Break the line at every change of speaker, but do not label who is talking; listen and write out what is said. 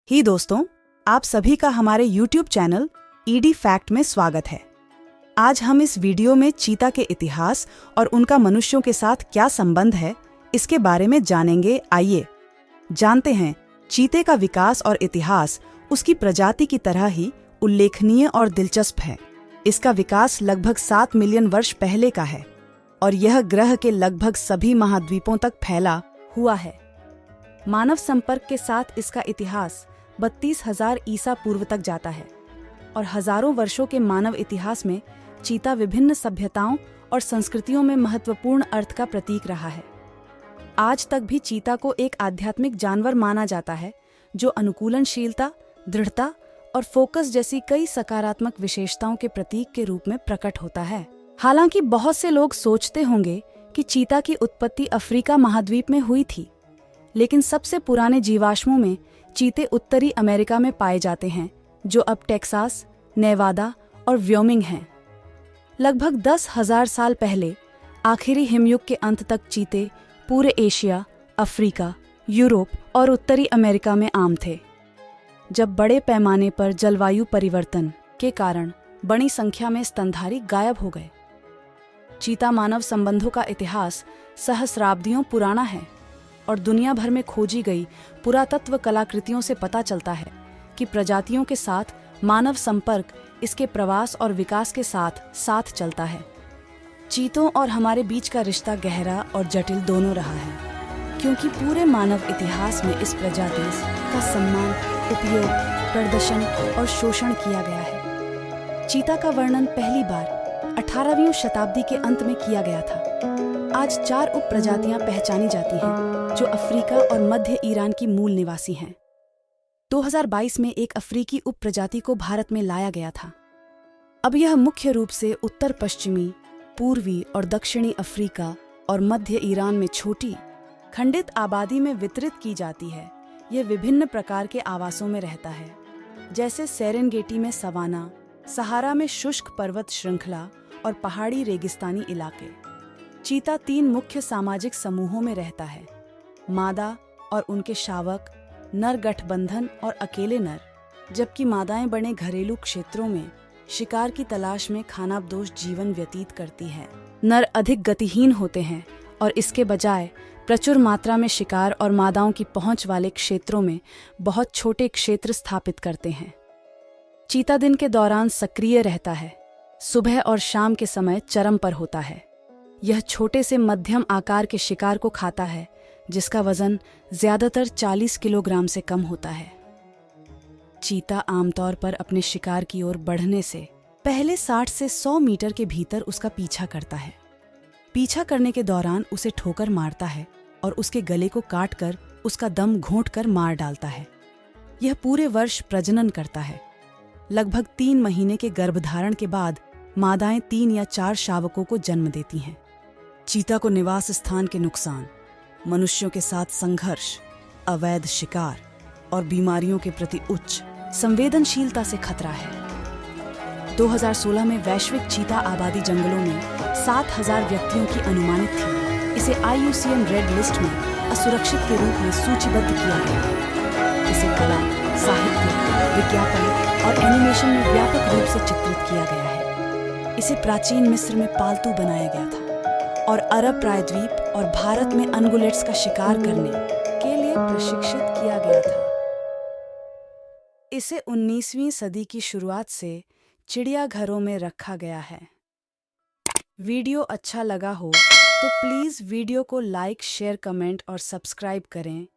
ही दोस्तों, आप सभी का हमारे YouTube चैनल ईडी फैक्ट में स्वागत है। आज हम इस वीडियो में चीता के इतिहास और उनका मनुष्यों के साथ क्या संबंध है, इसके बारे में जानेंगे। आइए जानते हैं। चीते का विकास और इतिहास उसकी प्रजाति की तरह ही उल्लेखनीय और दिलचस्प है। इसका विकास लगभग 7 मिलियन वर्ष पहले का है और यह ग्रह के लगभग सभी महाद्वीपों तक फैला हुआ है। मानव संपर्क के साथ इसका इतिहास 32,000 ईसा पूर्व तक जाता है और हजारों वर्षों के मानव इतिहास में चीता विभिन्न सभ्यताओं और संस्कृतियों में महत्वपूर्ण अर्थ का प्रतीक रहा है। आज तक भी चीता को एक आध्यात्मिक जानवर माना जाता है जो अनुकूलनशीलता, दृढ़ता और फोकस जैसी कई सकारात्मक विशेषताओं के प्रतीक के रूप में प्रकट होता है। हालांकि बहुत से लोग सोचते होंगे कि चीता की उत्पत्ति अफ्रीका महाद्वीप में हुई थी, लेकिन सबसे पुराने जीवाश्मों में चीते उत्तरी अमेरिका में पाए जाते हैं, जो अब टेक्सास, नेवादा और व्योमिंग हैं। लगभग 10,000 साल पहले आखिरी हिमयुग के अंत तक चीते पूरे एशिया, अफ्रीका, यूरोप और उत्तरी अमेरिका में आम थे। जब बड़े पैमाने पर जलवायु परिवर्तन के कारण बड़ी संख्या में स्तनधारी गायब हो गए। चीता मानव संबंधों का इतिहास सहस्राब्दियों पुराना है और दुनिया भर में खोजी गई पुरातत्व कलाकृतियों से पता चलता है कि प्रजातियों के साथ मानव संपर्क इसके प्रवास और विकास के साथ साथ चलता है। चीतों और हमारे बीच का रिश्ता गहरा और जटिल दोनों रहा है, क्योंकि पूरे मानव इतिहास में इस प्रजाति का सम्मान, उपयोग, प्रदर्शन और शोषण किया गया है। चीता का वर्णन पहली बार 18वीं शताब्दी के अंत में किया गया था। आज 4 उप प्रजातियां पहचानी जाती हैं, जो अफ्रीका और मध्य ईरान की मूल निवासी हैं। 2022 में एक अफ्रीकी उप प्रजाति को भारत में लाया गया था। अब यह मुख्य रूप से उत्तर पश्चिमी, पूर्वी और दक्षिणी अफ्रीका और मध्य ईरान में छोटी खंडित आबादी में वितरित की जाती है। यह विभिन्न प्रकार के आवासों में रहता है, जैसे सेरेंगेटी में सवाना, सहारा में शुष्क पर्वत श्रृंखला और पहाड़ी रेगिस्तानी इलाके। चीता 3 मुख्य सामाजिक समूहों में रहता है: मादा और उनके शावक, नर गठबंधन और अकेले नर, जबकि मादाएं बड़े घरेलू क्षेत्रों में शिकार की तलाश में खानाबदोश जीवन व्यतीत करती हैं। नर अधिक गतिहीन होते हैं और इसके बजाय प्रचुर मात्रा में शिकार और मादाओं की पहुंच वाले क्षेत्रों में बहुत छोटे क्षेत्र स्थापित करते हैं। चीता दिन के दौरान सक्रिय रहता है, सुबह और शाम के समय चरम पर होता है। यह छोटे से मध्यम आकार के शिकार को खाता है, जिसका वजन ज्यादातर 40 किलोग्राम से कम होता है। चीता आमतौर पर अपने शिकार की ओर बढ़ने से पहले 60 से 100 मीटर के भीतर उसका पीछा करता है। पीछा करने के दौरान उसे ठोकर मारता है और उसके गले को काटकर उसका दम घोंटकर मार डालता है। यह पूरे वर्ष प्रजनन करता है। लगभग 3 महीने के गर्भधारण के बाद मादाएं 3 या 4 शावकों को जन्म देती हैं। चीता को निवास स्थान के नुकसान, मनुष्यों के साथ संघर्ष, अवैध शिकार और बीमारियों के प्रति उच्च संवेदनशीलता से खतरा है। 2016 में वैश्विक चीता आबादी जंगलों में 7,000 व्यक्तियों की अनुमानित थी। इसे IUCN रेड लिस्ट में असुरक्षित के रूप में सूचीबद्ध किया गया है। इसे कला, साहित्य, विज्ञापन और एनिमेशन में व्यापक रूप से चित्रित किया गया है। इसे प्राचीन मिस्र में पालतू बनाया गया था और अरब प्रायद्वीप और भारत में अनगुलेट्स का शिकार करने के लिए प्रशिक्षित किया गया था। इसे 19वीं सदी की शुरुआत से चिड़ियाघरों में रखा गया है। वीडियो अच्छा लगा हो तो प्लीज़ वीडियो को लाइक, शेयर, कमेंट और सब्सक्राइब करें।